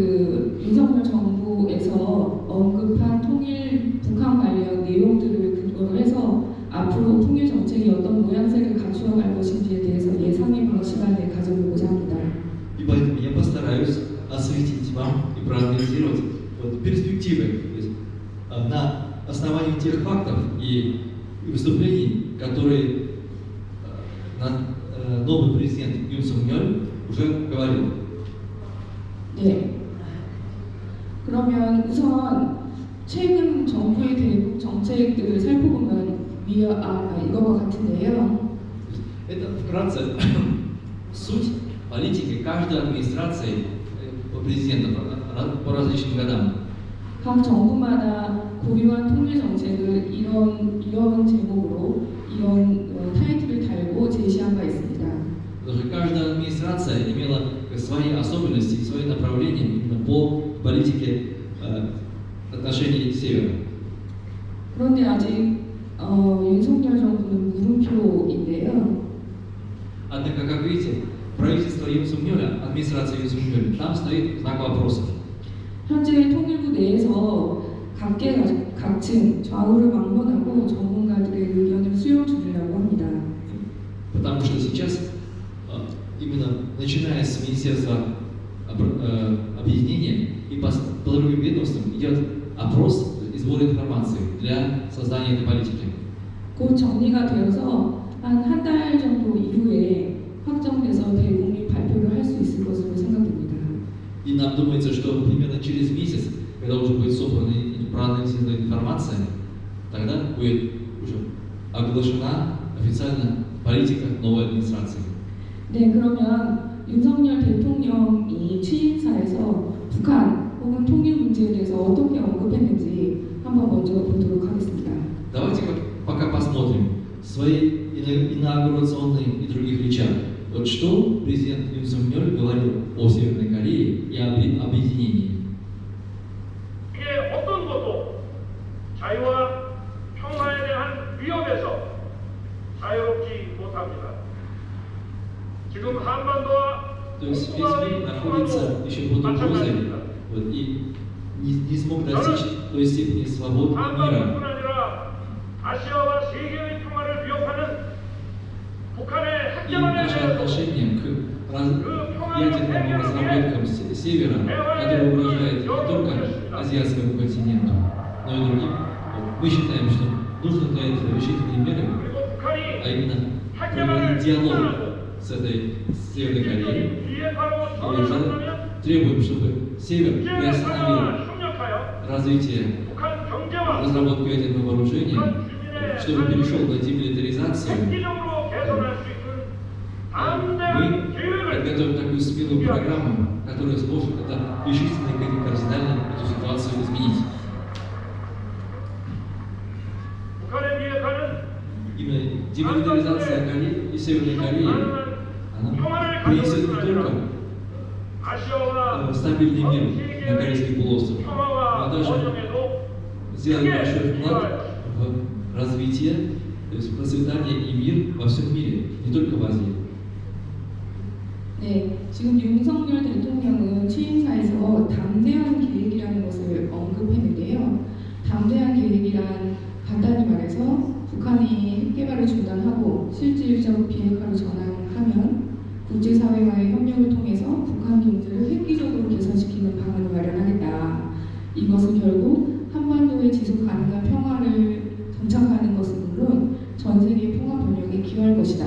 윤석열 정부에서 언급한 통일 북한 관련 내용들을 근거로 해서 앞으로 통일 정책이 어떤 모양새를 갖추어갈 것인지에 대해서 예상해보는 시간을 가져보고자 합니다. И поэтому я постараюсь осветить вам и проанализировать перспективы, то есть, на основании тех фактов и выступлений, которые новый президент Юн Сун Йоль уже говорил. 네. 그러면 우선 최근 정부의 대북 정책들을 살펴보면 이거와 같은데요. Это вкратце суть политики каждой администрации президентов по различным годам. 각 정부마다 고유한 통일 정책을 이런 제목으로 이런 타이틀을 달고 제시한 바 있습니다. Потому что каждая администрация имела свои особенности и свои направления именно по политике отношений с Севером. 그런데 아직 윤석열 정부는 물음표인데요. Однако, как видите, правительство Юн Сун Йоля, администрация Юн Сун Йоля, там стоит знак вопроса. 현재 통일부 내에서 각층 좌우를 막론하고 전문가들의 의견을 수용 중이라고 합니다. Потому что сейчас, именно начиная с Министерства объединения и по другим ведомствам, идет опрос и сбор информации для создания этой политики. 곧 정리가 되어서 한 달 정도 이후에 확정돼서 대국민 발표를 할 수 있을 것으로 생각됩니다. И нам думается, что примерно через месяц, когда уже будет собрана и проанализирована информация, тогда будет уже оглашена официально политика новой администрации. 네, 그러면 윤석열 대통령이 취임사에서 북한 혹은 통일 문제에 대해서 어떻게 언급했는지 한번 먼저 보도록 하겠습니다. Давайте пока посмотрим свои инаугурационные и других речах. Вот что президент Юн Сун Йоль говорил о Северной Корее и об объединении. 이게 어떤 것도 자유와 평화에 대한 위협에서 자유롭지 못합니다. 지금 한반도와 То есть весь мир находится еще под угрозой вот, и не смог достичь той степени свободы и 한반도뿐 мира. 아니라 아시아와 세계의 평화를 위협하는 북한의 И 핵개발에 наше 대해서 отношение к ядерным разработкам Севера, которые угрожают не только азиатскому континенту, но и другим, мы считаем, что нужно для этого решительные меры, 그리고 북한이 а именно проводить диалог с этой Северной Кореей. 비핵화로 И 전환을 уже 한다면 требуем, чтобы Север приостановил 협력하여 развитие, 북한 경제와 разработку ядерного вооружения, 북한 주민의 чтобы перешел на демилитаризацию. 획기적으로 개선할 수 있는 Мы 담대한 계획을 подготовим такую смелую программу, которая сможет это решительно и кардинально эту ситуацию изменить. 북한의 비핵화는 Именно демилитаризация Кореи и Северной Кореи, она принесет не только 아시아와 стабильный 전 мир на Корейский полуостров, 평화와 но даже 번영에도 сделать большой вклад в развитие, то есть процветание и мир во всем мире, не только в Азии. 네, 지금 윤석열 대통령은 취임사에서 담대한 계획이라는 것을 언급했는데요. 담대한 계획이란 간단히 말해서 북한이 핵 개발을 중단하고 실질적 비핵화로 전환하면 국제사회와의 협력을 통해서 북한 경제를 획기적으로 개선시키는 방안을 마련하겠다. 이것은 결국 한반도의 지속 가능한 평화를 정착하는 것은 물론 전 세계 통합 번영에 기여할 것이다.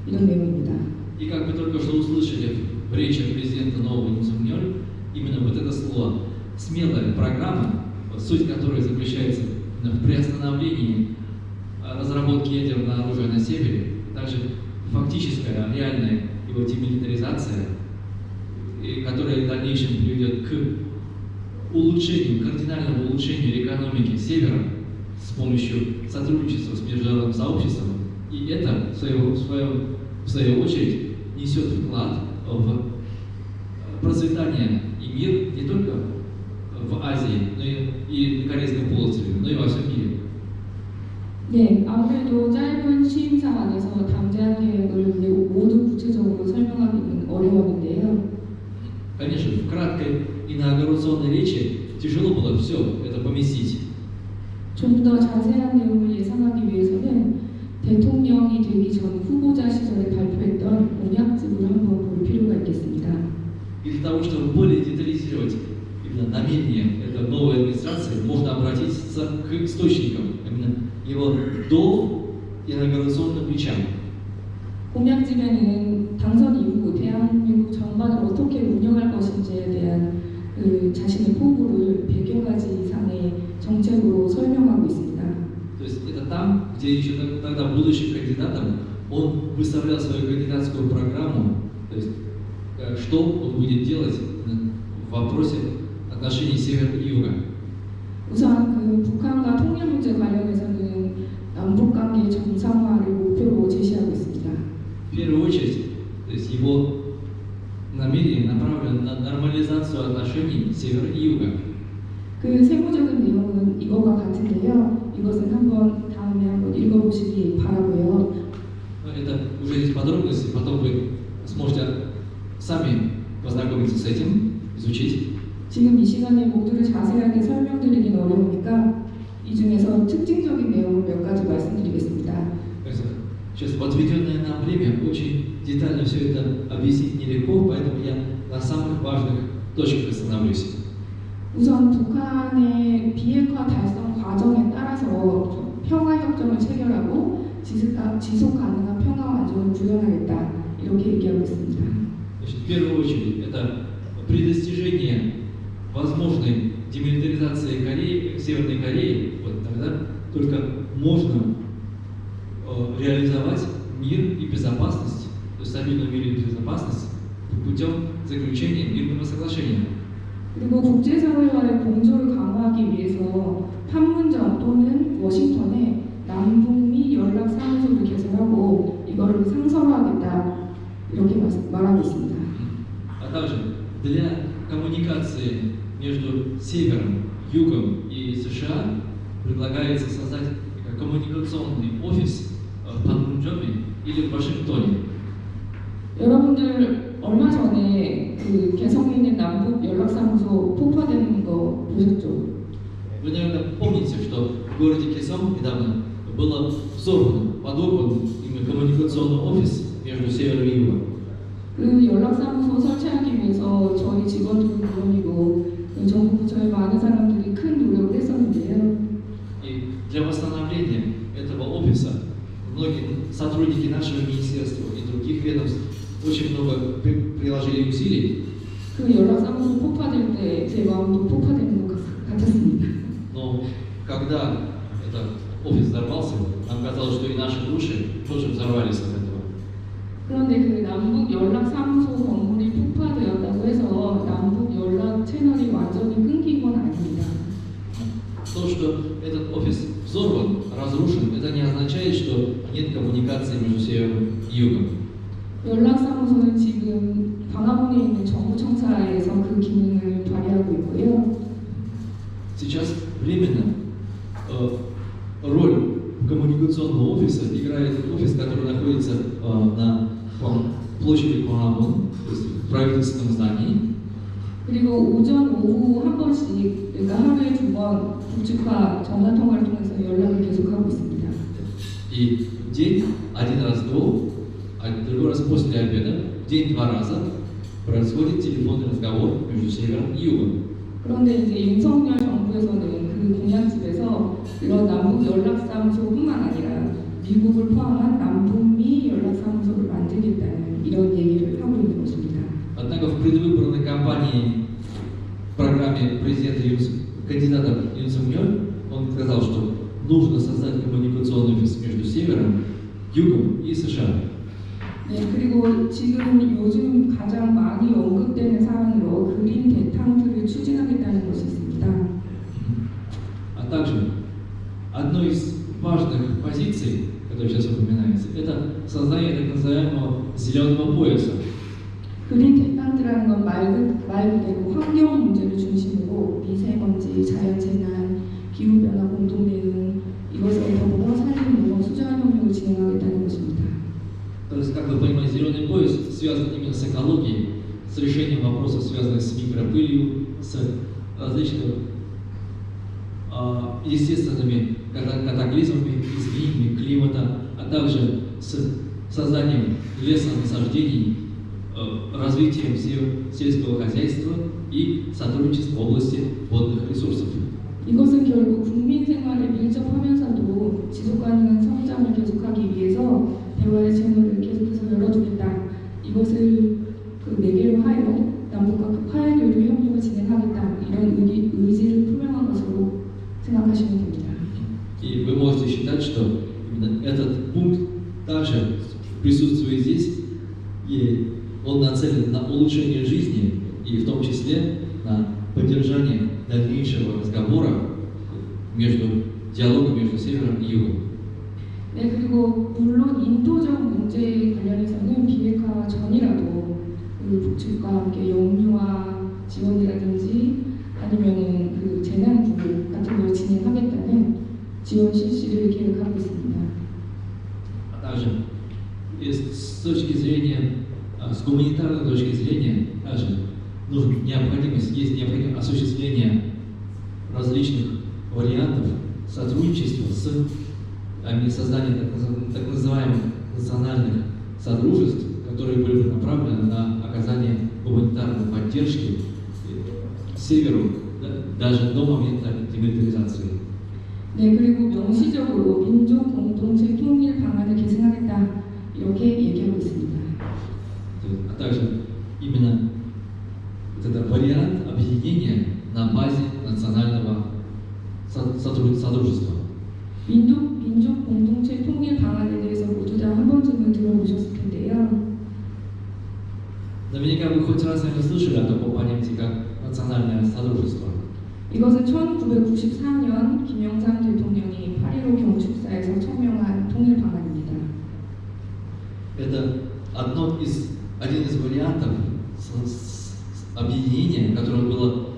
이런 내용입니다. И как вы только что услышали в речи президента нового Ким Чен Ына, именно вот это слово «смелая программа», суть которой заключается в приостановлении разработки ядерного оружия на севере, также фактическая, реальная его демилитаризация, которая в дальнейшем приведет к улучшению, кардинальному улучшению экономики севера с помощью сотрудничества с международным сообществом, и это в свою очередь несет вклад в процветание и мир не только в Азии, но и на Корейском полуострове, но и во всем мире. 네, 아무래도 짧은 취임사 안에서 당장 계획을 모두 구체적으로 설명하기는 어려웠는데요. Конечно, в краткой инаугурационной речи тяжело было все это поместить. 좀 더 자세한 내용을 예상하기 위해서는 대통령이 되기 전 후보자 시절에 발표했던 공약집을 한번 볼 필요가 있겠습니다. И для того, чтобы более детализировать именно намерения этой новой администрации, можно обратиться к источникам, именно его до инаугурационным речам. 공약집에는 당선 이후 대한민국 전반을 어떻게 운영할 것인지에 대한 자신의 포부를 100여 가지 이상의 정책으로 설명하고 있습니다. То есть это там, где еще тогда будущим кандидатом он выставлял свою кандидатскую программу, то есть что он будет делать в вопросе отношений севера и юга. 우선 북한과 통일 문제 관련해서는 남북 관계 정상화를 목표로 제시하고 있습니다. В первую очередь, то есть его намерение направлено на нормализацию отношений севера и юга. 그 세부적인 내용은 이것과 같은데요. 이것은 다음에 한번 읽어보시기 바라고요. Это уже есть подробности, потом вы сможете сами познакомиться с этим, изучить. 지금 이 시간에 모두를 자세하게 설명드리긴 어려우니까 이 중에서 특징적인 내용을 몇 가지 말씀드리겠습니다. Кстати, сейчас в отведенное нам время очень детально все это объяснить нелегко, поэтому я на самых важных точках остановлюсь. 우선 북한의 비핵화 달성 과정에 따라서 평화협정을 체결하고 지속 가능한 평화와 안정을 구현하겠다 이렇게 얘기하고 있습니다. Значит, в первую очередь это при достижении возможной демилитаризации Северной Кореи, вот тогда только можно реализовать мир и безопасность, то есть стабильную мир и безопасность путем заключения мирного соглашения. 그리고 국제사회와의 공조를 강화하기 위해서 판문점 또는 워싱턴에 남북미 연락사무소를 개설하고 이거를 상설화하겠다 이렇게 말하고 있습니다. А также для коммуникации между Севером, Югом и США предлагается создать коммуникационный офис в Панмунджоме или в Вашингтоне. 여러분들 얼마 전에 개성있는 남북 연락사무소 폭파되는 거 보셨죠? Вы, наверное, помните, что в городе Кесон недавно было взорвано, подорван именно коммуникационный офис между Севером и Югом. 그 연락사무소 설치하기 위해서 저희 직원들도 물론이고 정부 부처의 많은 사람들이 큰 노력을 했었는데요. И для восстановления этого офиса многие сотрудники нашего министерства и других ведомств очень много приложили усилий. 그 연락사무소 폭파될 때 제 마음도 폭파되는 것 같았습니다. Но когда этот офис взорвался, нам казалось, что и наши души тоже взорвались от этого. 그런데 그 남북 연락사무소 건물이 폭파되었다고 해서 남북 연락 채널이 완전히 끊긴 건 아닙니다. То, что этот офис взорван, разрушен, это не означает, что нет коммуникации между Севером и Югом. 연락사무소는 지금 광화문에 있는 정부청사에서 그 기능을 발휘하고 있고요. Сейчас временно роль коммуникационного офиса играет офис, который находится на площади Куанмун, то есть в правительственном здании. 그리고 오전, 오후 한 번씩, 그러니까 하루에 2번 북측과 전화통화를 통해서 연락을 계속하고 있습니다. И в день один раз до, а другой раз после обеда, в день 2 раза происходит телефонный разговор между севером и югом. 그런데 이제 윤석열 정부에서는 그 공약집에서 이런 남북 연락사무소뿐만 아니라 미국을 포함한 남북미 연락사무소를 만들겠다는 이런 얘기를 하고 있는 것입니다. Однако в предвыборной кампании в программе президента кандидата Юн Сок Ёль он сказал, что нужно создать коммуникационный офис между севером, югом и США. 네, 그리고 지금 요즘 가장 많이 언급되는 사안으로 그린 대탕들을 추진하겠다는 것이 있습니다. А также одной из важных позиций, которая сейчас упоминается, это создание так называемого зеленого пояса. 그린 대탕이라는 건 말 그대로 환경 문제를 중심으로 미세먼지, 자연재난, 기후변화 공동대응 이것에 더불어 산림농업 수자원 혁명을 진행하겠다는 것입니다. То есть, как вы понимаете, зеленый пояс связан именно с экологией, с решением вопросов, связанных с микропылью, с различными естественными катаклизмами, изменениями климата, а также с созданием лесонасаждений, развитием сельского хозяйства и сотрудничеством в области водных ресурсов. 이것은 결국 국민 생활에 밀접하면서도 지속 가능한 성장을 계속하기 위해서 대화의 채널을 계속해서 열어주겠다. 이것을 그 매개로 하여 남북과 그 화해 교류 협력을 진행하겠다. 이런 의지를 표명한 것으로 생각하시면 됩니다. И вы можете считать, что именно этот пункт также присутствует здесь, и он нацелен на улучшение жизни, и в том числе на поддержание дальнейшего разговора диалога между Севером и Югом. 네, 그리고 물론 인도적 문제 관련해서는 비핵화 전이라도 그 북측과 함께 영유아 지원이라든지 아니면은 그 재난구호 같은 걸 진행하겠다는 지원 실시를 계획하고 있습니다. А также с точки зрения, с гуманитарной точки зрения, также есть необходимость осуществления различных вариантов сотрудничества с созданием так называемых национальных содружеств, которые были бы направлены на оказание гуманитарной поддержки Северу даже до момента демилитаризации. 네, 그리고 명시적으로 민족 공동체 통일 방안을 계승하겠다 이렇게 얘기하고 있습니다. А также именно это вариант объединения на базе национального содружества. 민족 공동체 통일 방안에 대해서 모두 다 한 번쯤은 들어보셨을 텐데요. Наверняка вы хоть раз не слышали о таком понятии, как национальное содружество. 이것은 1994년 김영삼 대통령이 8.15 경축사에서 천명한 통일 방안입니다. Это один из вариантов объединения, которое было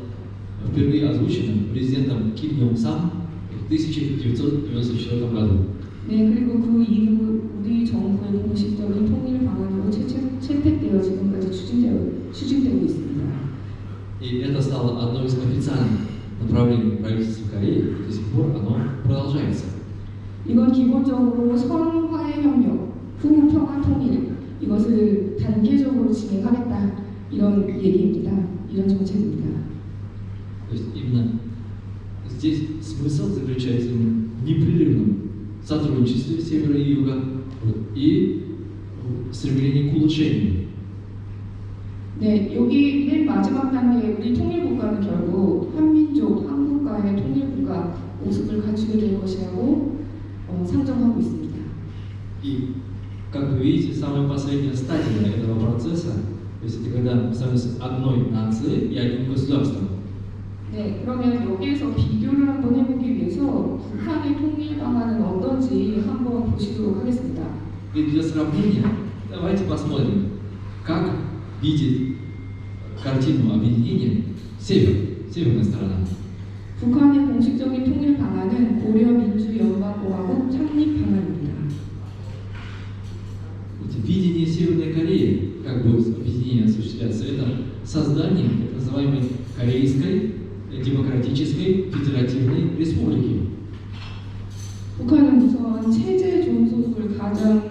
впервые озвучено президентом Ким Йонг Сам в 1994 году. 네, 그리고 그 이후 우리 정부의 공식적인 통일 방안으로 채택되어 지금까지 추진되고 있습니다. И это стало одной из официальных направлений правительства Кореи, и до сих пор оно продолжается. 이건 기본적으로 선화해 협력, 후 평화 통일 이것을 단계적으로 진행하겠다 이런 얘기입니다. 이런 정책입니다. То есть именно здесь смысл заключается в непрерывном сотрудничестве севера и юга и стремлении к улучшению. 네, 여기 맨 마지막 단계 우리 통일국가는 결국 한민족, 한국가의 통일국가 모습을 갖추게 될 것이라고 상정하고 있습니다. И, как вы видите, самая последняя стадия этого процесса, то есть это когда мы становимся одной нацией и одним государством. 네, 그러면 여기에서 비교를 한번 해보기 위해서 북한의 통일 방안은 어떤지 한번 보시도록 하겠습니다. И для сравнения, давайте посмотрим, как видит картину объединения северная сторона. 북한의 공식적인 통일 방안은 고려민주연방공화국 창립 방안입니다. Видение Северной Кореи, как будет объединение осуществляться, это создание так называемой Корейской демократической федеративной республики. 북한은 우선 체제 존속을 가장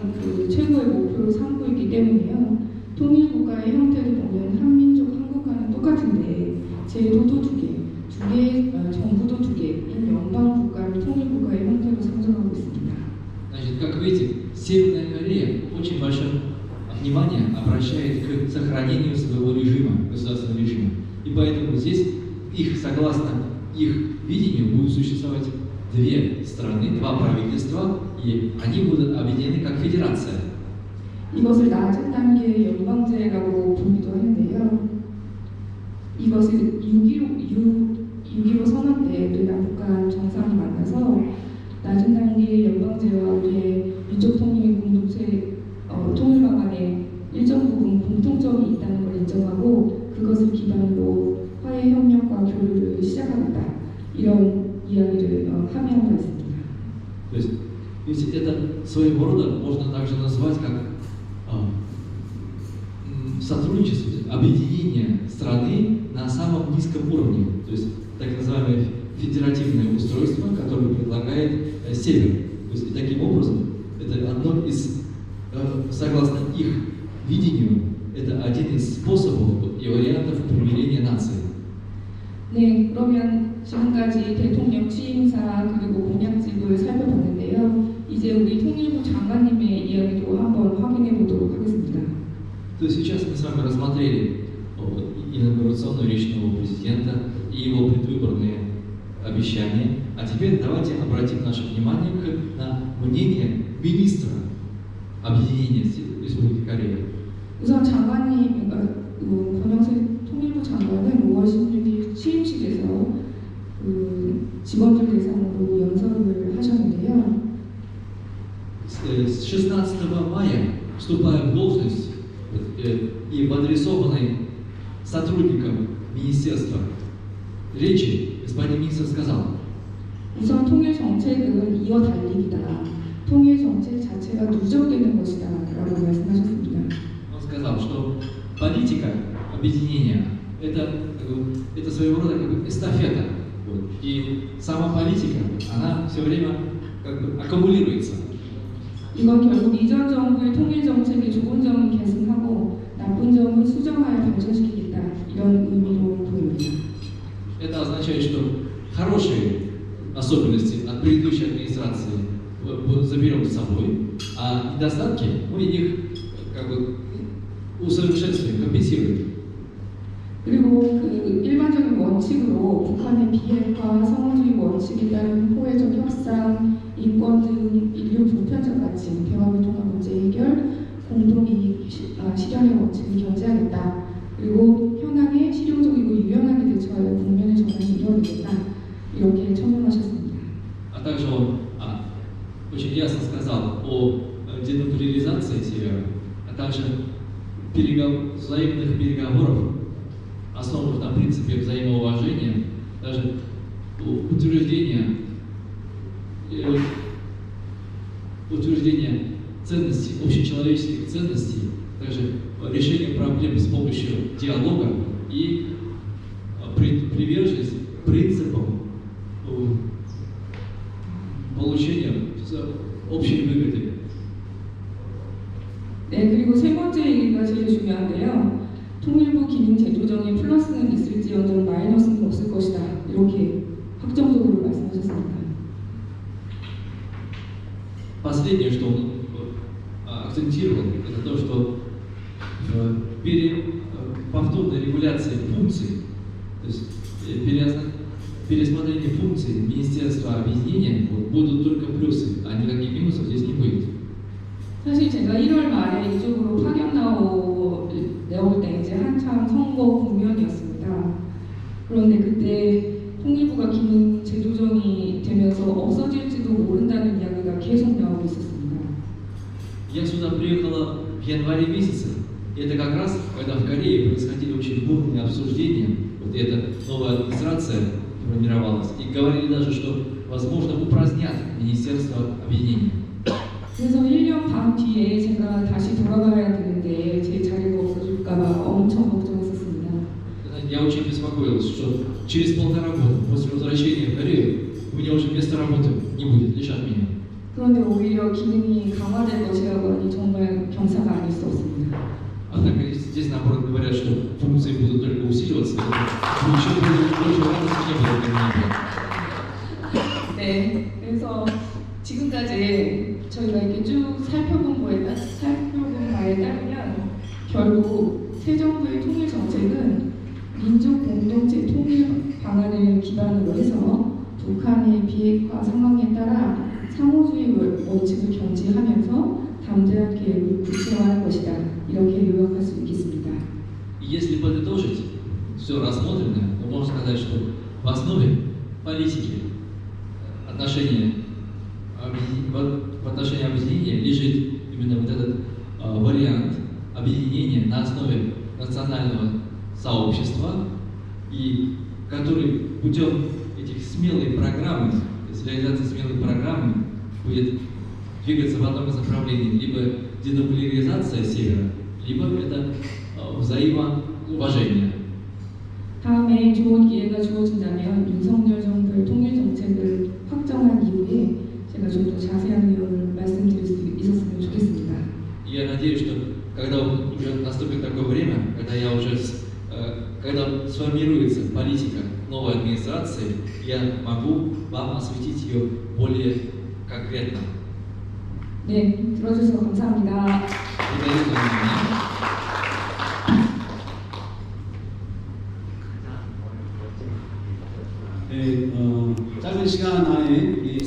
최고의 목표로 삼고 있기 때문에요. 통일국가의 형태를 보면 한민족 한국과는 똑같은데 제도도 두 개, 정부도 두 개인 연방국가를 통일국가의 형태로 상정하고 있습니다. Значит, как видите, Северная Корея очень большое внимание обращает к сохранению своего режима, государственного режима. И поэтому здесь, согласно их видению, будут существовать две страны, два правительства, и они будут объединены как федерация. 이것을 낮은 단계의 연방제라고 보기도 하는데요. 이것을 6.15 선언 때 남북한 정상이 만나서 낮은 단계의 연방제와 우리의 민족 통일 공동체 통일 방안에 일정 부분 공통점이 있다는 걸 인정하고 그것을 기반으로 화해 협력과 교류를 시작하겠다 이런 이야기를 함의한 바 있습니다. То есть, ведь это своего рода можно также назвать как сотрудничество, объединение страны на самом низком уровне, то есть так называемое федеративное устройство, которое предлагает Север. То есть, и таким образом, это одно из, согласно их видению, это один из способов и вариантов примирения наций. 네, 그러면 지금까지 대통령 취임사 그리고 공약집을 살펴봤는데요. 이제 우리 통일부 장관님의 이야기도 한번 확인해 보도록 하겠습니다. То есть сейчас мы с вами рассмотрели инаугурационную речь нового президента и его предвыборные обещания. А теперь давайте обратим наше внимание на мнение министра объединения Республики Корея. 우선 장관님, 권영세 통일부 장관은 5월 16일 취임식에서 직원들 대상으로 연설을 하셨는데요. С 16 мая, вступая в должность и в адресованной сотрудникам министерства речи, господин министр сказал: 우선 통일 정책은 이어 달리기다. 통일 정책 자체가 누적되는 것이다. 라고 말씀하셨습니다. Он сказал, что политика объединения это своего рода как бы эстафета. Вот. И сама политика, она все время как бы аккумулируется. 이건 결국 이전 정부의 통일 정책의 좋은 점은 계승하고 나쁜 점은 수정하여 발전시키겠다. 이런 의미로 보입니다. Это означает, что хорошие особенности от предыдущей администрации заберем с собой, а недостатки мы их как бы усовершенствуем, компенсируем. 그리고 그 일반적인 원칙으로 북한의 비핵화, 성원주의 원칙에 따른 포회적 협상, 인권 등 인류 보편적 가치, 대화를 통한 문제 해결, 공동이익 실현의 원칙을 견제하겠다. 그리고 현황에 실용적이고 유연하게 대처하여 국면의 전환이 이루어지겠다. 이렇게 천명하셨습니다. А также он очень ясно сказал о денуклеаризации Севера, а также взаимных переговоров, основанных на принципе взаимоуважения, даже утверждение ценностей, общечеловеческих ценностей, также решение проблем с помощью диалога и приверженность принципам получения общей выгоды. 네, 그리고 세 번째 얘기가 제일 중요한데요. 통일부 기능 재조정에 플러스는 있을지언정 마이너스는 없을 것이다. 이렇게 확정적으로 말씀하셨습니다. Последнее, что он акцентировал, это то, что повторной регуляции функций, то есть пересмотрение функций Министерства объединения будут только плюсы, а никаких минусов здесь не будет. 사실 제가 1월 말에 이쪽으로 파견 나올 때 이제 한참 선거 국면이었습니다. 그런데 그때 통일부가 기능 재조정이 되면서 없어질지도 모른다는 이야기가 계속 나오고 있었습니다. Я сюда приехала в январе месяце. И это как раз, когда в Корее происходили очень бурные обсуждения, вот эта новая администрация формировалась, и говорили даже, что, возможно, упразднят Министерство объединения. 그래서 1년 반 뒤에 제가 다시 돌아가야 되는데 제 자리가 없어질까봐 엄청 걱정했었습니다. Я очень беспокоился, что через 1,5 года после возвращения в Корею у меня уже места работы не будет, лишат меня. 그런데 오히려 기능이 강화될 것이라고 하니 정말 경사가 아닐 수 없습니다. Однако здесь наоборот говорят, что функции будут только усиливаться, ничего больше радости не будет для меня. 네, 그래서 지금까지 저희가 이렇게 쭉 살펴본 바에 따르면 결국 새 정부의 통일 정책은 민족 공동체 통일 방안을 기반으로 해서 북한의 비핵화 상황에 따라 상호주의 원칙을 견지하면서 담대한 계획을 구체화할 것이다. 이렇게 요약할 수 있겠습니다. Если подытожить все рассмотренное, то можно сказать, что в основе политики отношения в отношении объединения лежит именно вот этот вариант объединения на основе национального сообщества, и который путем этих смелой программы, то есть реализации смелой программы будет двигаться в одном из направлений: либо денуклеаризация Севера, либо это взаимоуважение. 다음에 좋은 기회가 주어진다면 윤석열 정부의 통일 정책을 확정한 이후에 제가 좀 더 자세한 내용을 말씀드릴 수 있었으면 좋겠습니다. И я надеюсь, что когда уже наступит такое время, когда сформируется политика новой администрации, я могу вам осветить ее более конкретно. 네, 들어주셔서 감사합니다. Благодарю за внимание. 네, 짧은 시간 안에